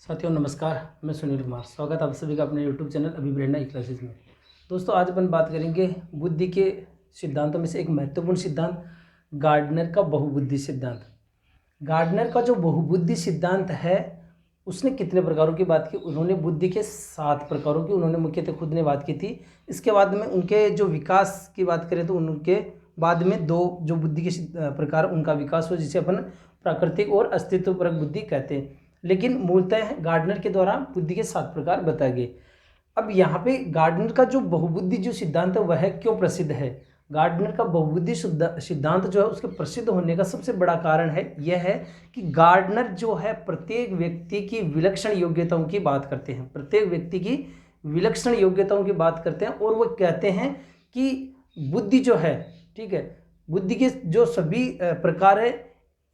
साथियों नमस्कार, मैं सुनील कुमार। स्वागत आप सभी का अपने YouTube चैनल अभिप्रेरणा क्लासेस में। दोस्तों आज अपन बात करेंगे बुद्धि के सिद्धांतों में से एक महत्वपूर्ण सिद्धांत गार्डनर का बहुबुद्धि सिद्धांत। गार्डनर का जो बहुबुद्धि सिद्धांत है उसने कितने प्रकारों की बात की? उन्होंने बुद्धि के 7 प्रकारों की उन्होंने मुख्यतः खुद ने बात की थी। इसके बाद में उनके जो विकास की बात करें तो उनके बाद में 2 जो बुद्धि के प्रकार उनका विकास हुआ, जिसे अपन प्राकृतिक और अस्तित्वपरक बुद्धि कहते हैं। लेकिन मूलतः गार्डनर के द्वारा बुद्धि के 7 प्रकार बताए गए। अब यहाँ पे गार्डनर का जो बहुबुद्धि जो सिद्धांत है वह क्यों प्रसिद्ध है? गार्डनर का बहुबुद्धि सिद्धांत जो है उसके प्रसिद्ध होने का सबसे बड़ा कारण है यह है कि गार्डनर जो है प्रत्येक व्यक्ति की विलक्षण योग्यताओं की बात करते हैं। प्रत्येक व्यक्ति की विलक्षण योग्यताओं की बात करते हैं और वो कहते हैं कि बुद्धि जो है, ठीक है, बुद्धि के जो सभी प्रकार है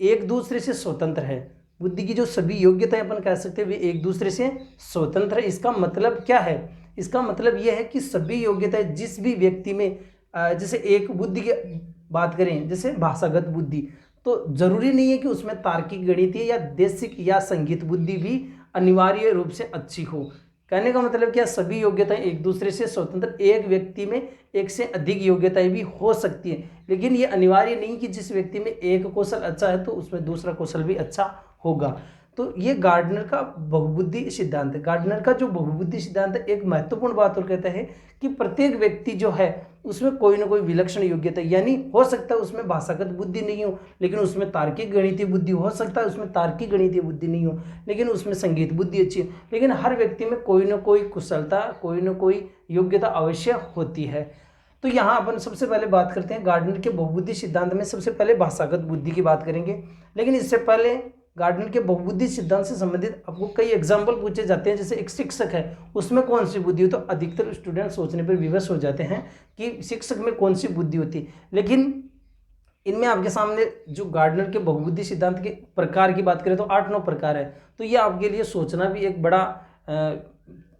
एक दूसरे से स्वतंत्र है। बुद्धि की जो सभी योग्यताएं अपन कह सकते हैं वे एक दूसरे से स्वतंत्र है। इसका मतलब क्या है? इसका मतलब यह है कि सभी योग्यताएं जिस भी व्यक्ति में जैसे एक बुद्धि की बात करें, जैसे भाषागत बुद्धि, तो जरूरी नहीं है कि उसमें तार्किक, गणितीय या देशिक या संगीत बुद्धि भी अनिवार्य रूप से अच्छी हो। कहने का मतलब क्या? सभी योग्यताएं एक दूसरे से स्वतंत्र, एक व्यक्ति में एक से अधिक योग्यताएं भी हो सकती हैं, लेकिन ये अनिवार्य नहीं कि जिस व्यक्ति में एक कौशल अच्छा है तो उसमें दूसरा कौशल भी अच्छा होगा। तो ये गार्डनर का बहुबुद्धि सिद्धांत है। गार्डनर का जो बहुबुद्धि सिद्धांत है एक महत्वपूर्ण बात और कहता है कि प्रत्येक व्यक्ति जो है उसमें कोई ना कोई विलक्षण योग्यता, यानी हो सकता है उसमें भाषागत बुद्धि नहीं हो लेकिन उसमें तार्किक गणितीय बुद्धि हो सकता है, उसमें तार्किक गणितीय बुद्धि नहीं हो लेकिन उसमें संगीत बुद्धि अच्छी है। लेकिन हर व्यक्ति में कोई ना कोई कुशलता, कोई ना कोई योग्यता अवश्य होती है। तो यहाँ अपन सबसे पहले बात करते हैं गार्डनर के बहुबुद्धि सिद्धांत में सबसे पहले भाषागत बुद्धि की बात करेंगे। लेकिन इससे पहले गार्डनर के बहुबुद्धि सिद्धांत से संबंधित आपको कई एग्जाम्पल पूछे जाते हैं। जैसे एक शिक्षक है, उसमें कौन सी बुद्धि हो? तो अधिकतर स्टूडेंट सोचने पर विवश हो जाते हैं कि शिक्षक में कौन सी बुद्धि होती है। लेकिन इनमें आपके सामने जो गार्डनर के बहुबुद्धि सिद्धांत के प्रकार की बात करें तो 8-9 प्रकार है। तो ये आपके लिए सोचना भी एक बड़ा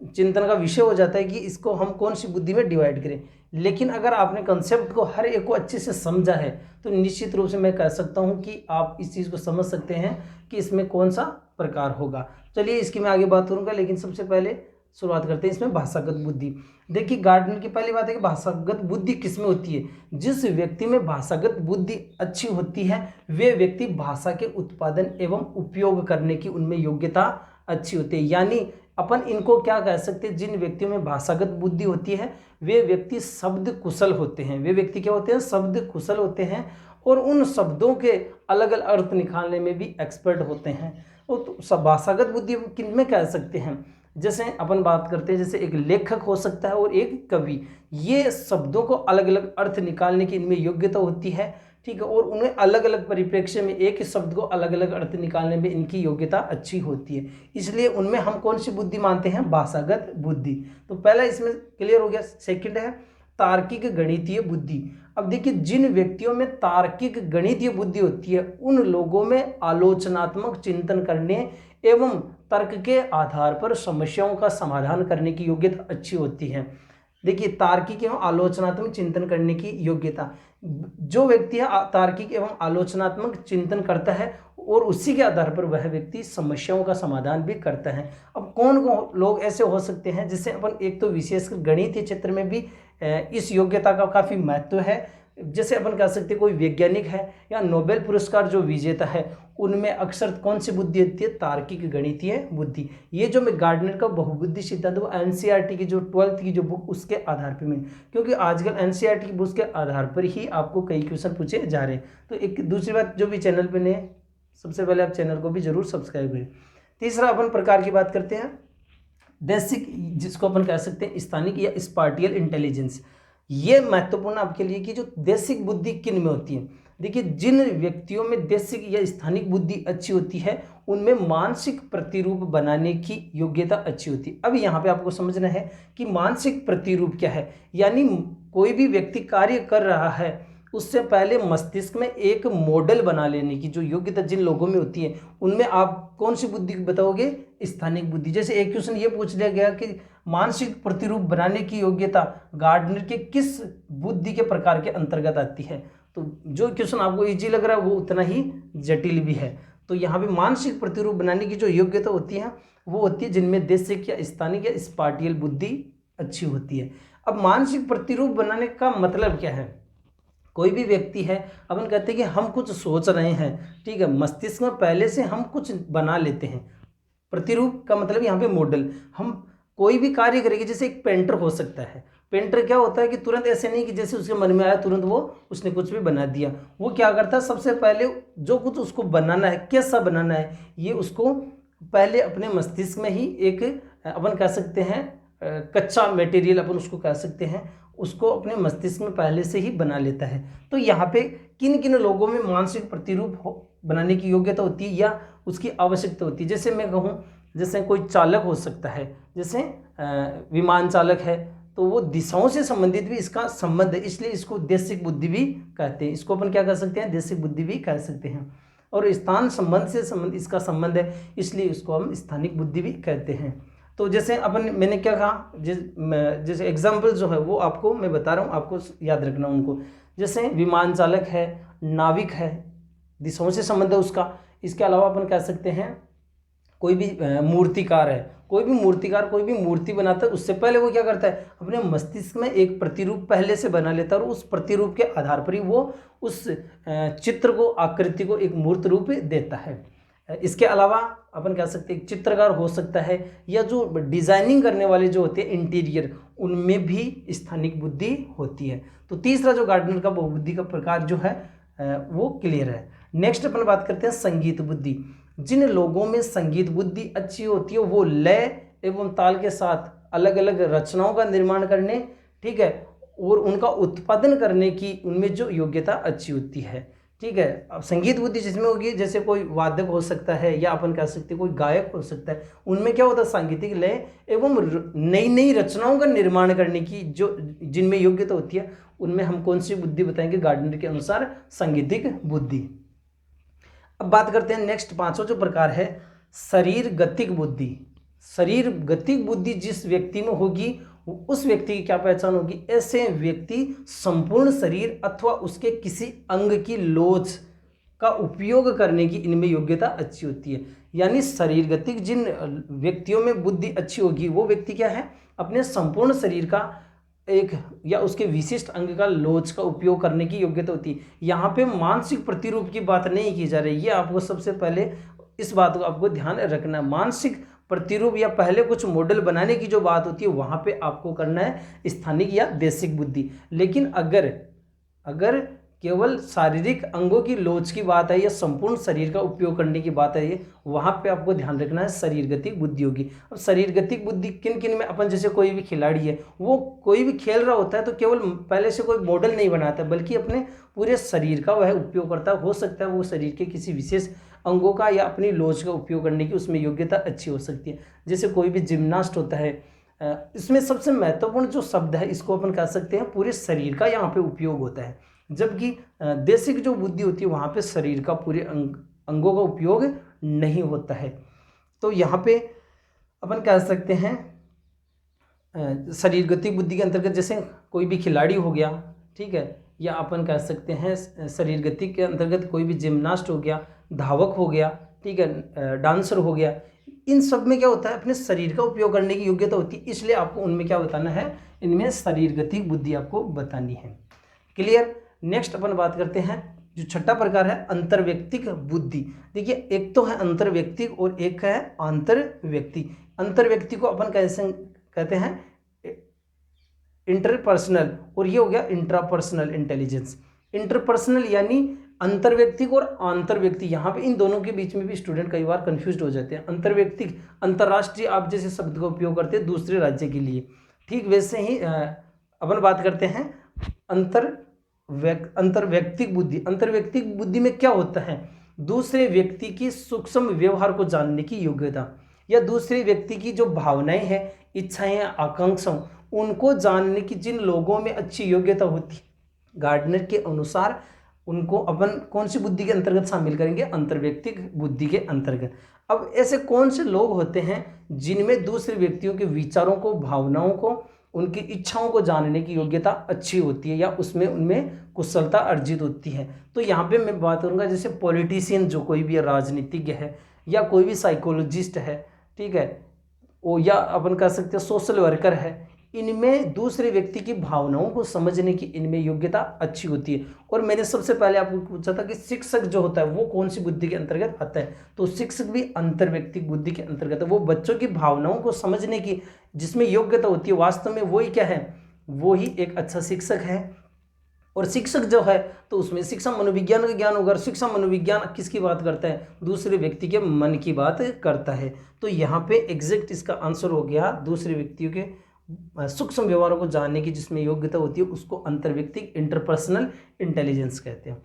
चिंतन का विषय हो जाता है कि इसको हम कौन सी बुद्धि में डिवाइड करें। लेकिन अगर आपने कंसेप्ट को हर एक को अच्छे से समझा है तो निश्चित रूप से मैं कह सकता हूं कि आप इस चीज़ को समझ सकते हैं कि इसमें कौन सा प्रकार होगा। चलिए इसकी मैं आगे बात करूंगा, लेकिन सबसे पहले शुरुआत करते हैं इसमें भाषागत बुद्धि। देखिए गार्डनर की पहली बात है कि भाषागत बुद्धि किसमें होती है? जिस व्यक्ति में भाषागत बुद्धि अच्छी होती है वे व्यक्ति भाषा के उत्पादन एवं उपयोग करने की उनमें योग्यता अच्छी होती है। यानी अपन इनको क्या कह सकते हैं? जिन व्यक्तियों में भाषागत बुद्धि होती है वे व्यक्ति शब्द कुशल होते हैं। वे व्यक्ति क्या होते हैं? शब्द कुशल होते हैं और उन शब्दों के अलग अलग अर्थ निकालने में भी एक्सपर्ट होते हैं। तो सब भाषागत बुद्धि किन में कह सकते हैं? जैसे अपन बात करते हैं, जैसे एक लेखक हो सकता है और एक कवि, ये शब्दों को अलग अलग अर्थ निकालने की इनमें योग्यता होती है, ठीक है, और उन्हें अलग अलग परिप्रेक्ष्य में एक ही शब्द को अलग अलग अर्थ निकालने में इनकी योग्यता अच्छी होती है। इसलिए उनमें हम कौन सी बुद्धि मानते हैं? भाषागत बुद्धि। तो पहला इसमें क्लियर हो गया। सेकंड है तार्किक गणितीय बुद्धि। अब देखिए जिन व्यक्तियों में तार्किक गणितीय बुद्धि होती है उन लोगों में आलोचनात्मक चिंतन करने एवं तर्क के आधार पर समस्याओं का समाधान करने की योग्यता अच्छी होती है। देखिए तार्किक एवं आलोचनात्मक चिंतन करने की योग्यता, जो व्यक्ति है तार्किक एवं आलोचनात्मक चिंतन करता है और उसी के आधार पर वह व्यक्ति समस्याओं का समाधान भी करता है। अब कौन कौन लोग ऐसे हो सकते हैं? जिससे अपन एक तो विशेषकर गणितीय क्षेत्र में भी इस योग्यता का काफ़ी महत्व है। जैसे अपन कह सकते हैं कोई वैज्ञानिक है या नोबेल पुरस्कार जो विजेता है उनमें अक्सर कौन सी बुद्धि होती है? तार्किक गणितीय बुद्धि। ये जो मैं गार्डनर का बहुबुद्धि सिद्धांत वो एनसीईआरटी की जो 12th की जो बुक उसके आधार पर में, क्योंकि आजकल एनसीईआरटी की बुक के आधार पर ही आपको कई क्वेश्चन पूछे जा रहे हैं। तो एक दूसरी बात, जो भी चैनल पर ने सबसे पहले आप चैनल को भी जरूर सब्सक्राइब करें। तीसरा अपन प्रकार की बात करते हैं बेसिक, जिसको अपन कह सकते हैं स्थानिक या स्पाटियल इंटेलिजेंस। ये महत्वपूर्ण आपके लिए कि जो देशिक बुद्धि किन में होती है। देखिए जिन व्यक्तियों में देशिक या स्थानिक बुद्धि अच्छी होती है उनमें मानसिक प्रतिरूप बनाने की योग्यता अच्छी होती है। अब यहाँ पे आपको समझना है कि मानसिक प्रतिरूप क्या है। यानी कोई भी व्यक्ति कार्य कर रहा है उससे पहले मस्तिष्क में एक मॉडल बना लेने की जो योग्यता जिन लोगों में होती है उनमें आप कौन सी बुद्धि बताओगे? स्थानिक बुद्धि। जैसे एक क्वेश्चन ये पूछ लिया गया कि मानसिक प्रतिरूप बनाने की योग्यता गार्डनर के किस बुद्धि के प्रकार के अंतर्गत आती है? तो जो क्वेश्चन आपको इजी लग रहा है वो उतना ही जटिल भी है। तो यहाँ पे मानसिक प्रतिरूप बनाने की जो योग्यता होती है वो होती है जिनमें देशिक या स्थानिक या स्पाटियल बुद्धि अच्छी होती है। अब मानसिक प्रतिरूप बनाने का मतलब क्या है? कोई भी व्यक्ति है, अपन कहते हैं कि हम कुछ सोच रहे हैं, ठीक है, मस्तिष्क में पहले से हम कुछ बना लेते हैं। प्रतिरूप का मतलब यहाँ पे मॉडल, हम कोई भी कार्य करेंगे, जैसे एक पेंटर हो सकता है। पेंटर क्या होता है कि तुरंत ऐसे नहीं कि जैसे उसके मन में आया तुरंत वो उसने कुछ भी बना दिया। वो क्या करता है, सबसे पहले जो कुछ उसको बनाना है, कैसा बनाना है, ये उसको पहले अपने मस्तिष्क में ही एक अपन कह सकते हैं कच्चा मटेरियल अपन उसको कह सकते हैं, उसको अपने मस्तिष्क में पहले से ही बना लेता है। तो यहाँ पे किन किन लोगों में मानसिक प्रतिरूप बनाने की योग्यता होती है या उसकी आवश्यकता होती है? जैसे मैं कहूँ, जैसे कोई चालक हो सकता है, जैसे विमान चालक है, तो वो दिशाओं से संबंधित भी इसका संबंध है, इसलिए इसको देशिक बुद्धि भी कहते हैं। इसको अपन क्या कह सकते हैं, देशिक बुद्धि भी कह सकते हैं। और स्थान संबंध से इसका संबंध है, इसलिए इसको हम स्थानिक बुद्धि भी कहते हैं। तो जैसे अपन मैंने क्या कहा, जैसे एग्जाम्पल जो है वो आपको मैं बता रहा हूँ, आपको याद रखना उनको। जैसे विमान चालक है, नाविक है, दिशाओं से संबंध है उसका। इसके अलावा अपन कह सकते हैं कोई भी मूर्तिकार है, कोई भी मूर्तिकार कोई भी मूर्ति बनाता है, उससे पहले वो क्या करता है, अपने मस्तिष्क में एक प्रतिरूप पहले से बना लेता है और उस प्रतिरूप के आधार पर ही वो उस चित्र को, आकृति को एक मूर्त रूप देता है। इसके अलावा अपन कह सकते हैं एक चित्रकार हो सकता है, या जो डिजाइनिंग करने वाले जो होते हैं इंटीरियर, उनमें भी स्थानिक बुद्धि होती है। तो तीसरा जो गार्डनर का बहुबुद्धि का प्रकार जो है वो क्लियर है। नेक्स्ट अपन बात करते हैं संगीत बुद्धि। जिन लोगों में संगीत बुद्धि अच्छी होती है वो लय एवं ताल के साथ अलग अलग रचनाओं का निर्माण करने, ठीक है, और उनका उत्पादन करने की उनमें जो योग्यता अच्छी होती है, ठीक है। अब संगीत बुद्धि जिसमें होगी, जैसे कोई वादक हो सकता है या अपन कह सकते हैं कोई गायक हो सकता है, उनमें क्या होता है, सांगीतिक लय एवं नई नई रचनाओं का निर्माण करने की जो जिनमें योग्यता होती है, उनमें हम कौन सी बुद्धि बताएंगे गार्डनर के अनुसार, सांगीतिक बुद्धि। अब बात करते हैं नेक्स्ट पांचवा जो प्रकार है, शरीर गतिक बुद्धि। शरीर गतिक बुद्धि जिस व्यक्ति में होगी उस व्यक्ति की क्या पहचान होगी, ऐसे व्यक्ति संपूर्ण शरीर अथवा उसके किसी अंग की लोच का उपयोग करने की इनमें योग्यता अच्छी होती है। यानी शरीर गतिक जिन व्यक्तियों में बुद्धि अच्छी होगी वो व्यक्ति क्या है, अपने संपूर्ण शरीर का एक या उसके विशिष्ट अंग का लोच का उपयोग करने की योग्यता होती है। यहाँ पे मानसिक प्रतिरूप की बात नहीं की जा रही है, आपको सबसे पहले इस बात को आपको ध्यान रखना है। मानसिक प्रतिरूप या पहले कुछ मॉडल बनाने की जो बात होती है वहाँ पे आपको करना है स्थानिक या देशिक बुद्धि। लेकिन अगर केवल शारीरिक अंगों की लोच की बात है या संपूर्ण शरीर का उपयोग करने की बात है, वहाँ पे आपको ध्यान रखना है शरीर गतिक बुद्धि होगी। अब शरीर गतिक बुद्धि किन किन में, अपन जैसे कोई भी खिलाड़ी है वो कोई भी खेल रहा होता है तो केवल पहले से कोई मॉडल नहीं बनाता बल्कि अपने पूरे शरीर का वह उपयोग करता हो सकता है वो शरीर के किसी विशेष अंगों का या अपनी लोच का उपयोग करने की उसमें योग्यता अच्छी हो सकती है। जैसे कोई भी जिम्नास्ट होता है, इसमें सबसे महत्वपूर्ण जो शब्द है इसको अपन कह सकते हैं पूरे शरीर का यहाँ पे उपयोग होता है, जबकि देशिक जो बुद्धि होती है वहाँ पे शरीर का पूरे अंगों का उपयोग नहीं होता है। तो यहाँ पे अपन कह सकते हैं शरीर गति बुद्धि के अंतर्गत जैसे कोई भी खिलाड़ी हो गया, ठीक है, या अपन कह सकते हैं शरीर गति के अंतर्गत कोई भी जिम्नास्ट हो गया, धावक हो गया, ठीक है, डांसर हो गया, इन सब में क्या होता है अपने शरीर का उपयोग करने की योग्यता होती है, इसलिए आपको उनमें क्या बताना है, इनमें शरीर गति बुद्धि आपको बतानी है। क्लियर। नेक्स्ट अपन बात करते हैं जो छठा प्रकार है अंतर्व्यक्तिक बुद्धि। देखिए एक तो है अंतर्व्यक्तिक और एक है अंतर्व्यक्ति। अंतर्व्यक्ति को अपन कैसे कहते हैं, इंटरपर्सनल, और ये हो गया इंट्रापर्सनल इंटेलिजेंस। इंटरपर्सनल यानी अंतर्व्यक्तिक और आंतरव्यक्ति, यहाँ पे इन दोनों के बीच में भी स्टूडेंट कई बार कंफ्यूज हो जाते हैं। अंतर्व्यक्तिक अंतर्राष्ट्रीय आप जैसे शब्द का उपयोग करते हैं दूसरे राज्य के लिए, ठीक वैसे ही अपन बात करते हैं अंतर्व्यक्तिक बुद्धि। अंतर्व्यक्तिक बुद्धि में क्या होता है, दूसरे व्यक्ति की सूक्ष्म व्यवहार को जानने की योग्यता या दूसरे व्यक्ति की जो भावनाएं हैं, इच्छाएं, आकांक्षाएं, उनको जानने की जिन लोगों में अच्छी योग्यता होती है, गार्डनर के अनुसार उनको अपन कौन सी बुद्धि के अंतर्गत शामिल करेंगे, अंतर्व्यक्तिक बुद्धि के अंतर्गत। अब ऐसे कौन से लोग होते हैं जिनमें दूसरे व्यक्तियों के विचारों को, भावनाओं को उनकी इच्छाओं को जानने की योग्यता अच्छी होती है या उसमें उनमें कुशलता अर्जित होती है। तो यहाँ पे मैं बात करूँगा जैसे पॉलिटिशियन जो कोई भी राजनीतिज्ञ है या कोई भी साइकोलॉजिस्ट है, ठीक है, वो या अपन कह सकते हैं सोशल वर्कर है, इनमें दूसरे व्यक्ति की भावनाओं को समझने की इनमें योग्यता अच्छी होती है। और मैंने सबसे पहले आपको पूछा था कि शिक्षक जो होता है वो कौन सी बुद्धि के अंतर्गत आता है, तो शिक्षक भी अंतर्व्यक्तिक बुद्धि के अंतर्गत है। वो बच्चों की भावनाओं को समझने की जिसमें योग्यता होती है, वास्तव में वही क्या है, वो ही एक अच्छा शिक्षक है। और शिक्षक जो है तो उसमें शिक्षा मनोविज्ञान का ज्ञान होगा। शिक्षा मनोविज्ञान किसकी बात करता है, दूसरे व्यक्ति के मन की बात करता है। तो यहाँ पे एग्जैक्ट इसका आंसर हो गया दूसरे व्यक्तियों के सूक्ष्म व्यवहारों को जानने की जिसमें योग्यता होती है, उसको अंतर्व्यक्तिक इंटरपर्सनल इंटेलिजेंस कहते हैं।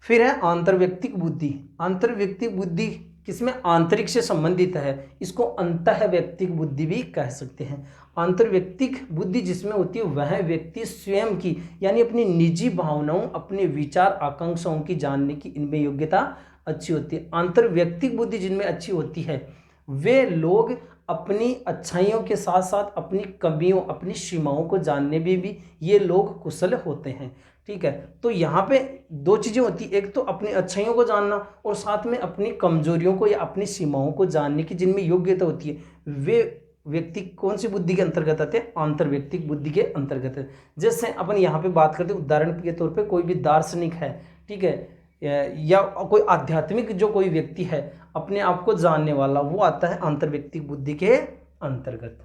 फिर है आंतरव्यक्तिक बुद्धि। आंतरव्यक्तिक बुद्धि किसमें आंतरिक से संबंधित है, इसको अंतःव्यक्तिक बुद्धि भी कह सकते हैं। आंतरव्यक्तिक बुद्धि जिसमें होती है वह व्यक्ति स्वयं की यानी अपनी निजी भावनाओं, अपने विचार आकांक्षाओं की जानने की इनमें योग्यता अच्छी होती है। आंतरव्यक्तिक बुद्धि जिनमें अच्छी होती है वे लोग अपनी अच्छाइयों के साथ साथ अपनी कमियों, अपनी सीमाओं को जानने में भी ये लोग कुशल होते हैं, ठीक है। तो यहाँ पे दो चीज़ें होती, एक तो अपनी अच्छाइयों को जानना और साथ में अपनी कमजोरियों को या अपनी सीमाओं को जानने की जिनमें योग्यता होती है, वे व्यक्ति कौन सी बुद्धि के अंतर्गत आते हैं, आंतरव्यक्तिक बुद्धि के अंतर्गत है। जैसे अपन यहाँ पे बात करते हैं उदाहरण के तौर पे कोई भी दार्शनिक है, ठीक है, या कोई आध्यात्मिक जो कोई व्यक्ति है अपने आप को जानने वाला, वो आता है आंतरव्यक्तिक बुद्धि के अंतर्गत।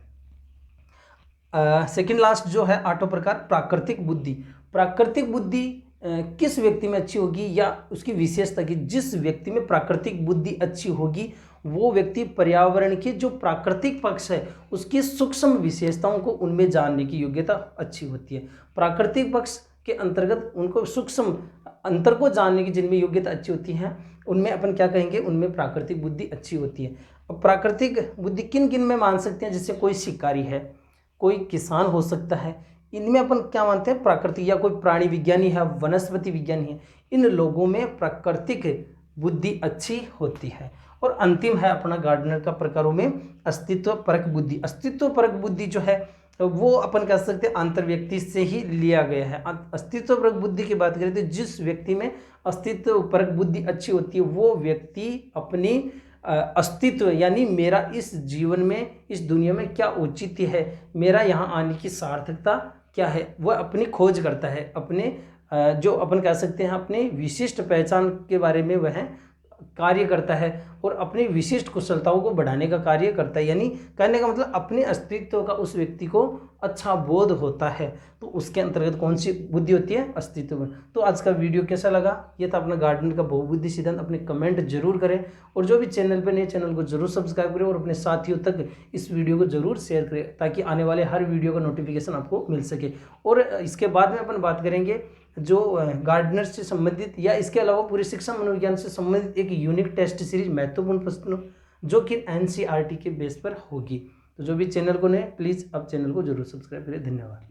सेकंड लास्ट जो है आठवां प्रकार प्राकृतिक बुद्धि। प्राकृतिक बुद्धि किस व्यक्ति में अच्छी होगी या उसकी विशेषता की, जिस व्यक्ति में प्राकृतिक बुद्धि अच्छी होगी वो व्यक्ति पर्यावरण के जो प्राकृतिक पक्ष है उसकी सूक्ष्म विशेषताओं को उनमें जानने की योग्यता अच्छी होती है। प्राकृतिक पक्ष के अंतर्गत उनको सूक्ष्म अंतर को जानने की जिनमें योग्यता अच्छी होती है उनमें अपन क्या कहेंगे, उनमें प्राकृतिक बुद्धि अच्छी होती है। अब प्राकृतिक बुद्धि किन किन में मान सकते हैं, जैसे कोई शिकारी है, कोई किसान हो सकता है, इनमें अपन क्या मानते हैं प्राकृतिक, या कोई प्राणी विज्ञानी है, वनस्पति विज्ञानी है, इन लोगों में प्राकृतिक बुद्धि अच्छी होती है। और अंतिम है अपना गार्डनर का प्रकारों में अस्तित्व परक बुद्धि। अस्तित्व परक बुद्धि जो है वो अपन कह सकते हैं अंतर्व्यक्ति से ही लिया गया है। अस्तित्व परक बुद्धि की बात करें तो जिस व्यक्ति में अस्तित्व परक बुद्धि अच्छी होती है वो व्यक्ति अपनी अस्तित्व यानी मेरा इस जीवन में, इस दुनिया में क्या औचित्य है, मेरा यहाँ आने की सार्थकता क्या है, वह अपनी खोज करता है। अपने जो अपन कह सकते हैं अपने विशिष्ट पहचान के बारे में वह कार्य करता है और अपनी विशिष्ट कुशलताओं को बढ़ाने का कार्य करता है। यानी कहने का मतलब अपने अस्तित्व का उस व्यक्ति को अच्छा बोध होता है, तो उसके अंतर्गत कौन सी बुद्धि होती है, अस्तित्व। तो आज का वीडियो कैसा लगा, ये था अपना गार्डनर का बहुबुद्धि सिद्धांत। अपने कमेंट जरूर करें और जो भी चैनल पर नए चैनल को जरूर सब्सक्राइब करें और अपने साथियों तक इस वीडियो को जरूर शेयर करें ताकि आने वाले हर वीडियो का नोटिफिकेशन आपको मिल सके। और इसके बाद में अपन बात करेंगे जो गार्डनर से संबंधित या इसके अलावा पूरी शिक्षा मनोविज्ञान से संबंधित एक यूनिक टेस्ट सीरीज महत्वपूर्ण प्रश्नों जो कि एनसीईआरटी के बेस पर होगी। तो जो भी चैनल को नए प्लीज़ अब चैनल को जरूर सब्सक्राइब करें। धन्यवाद।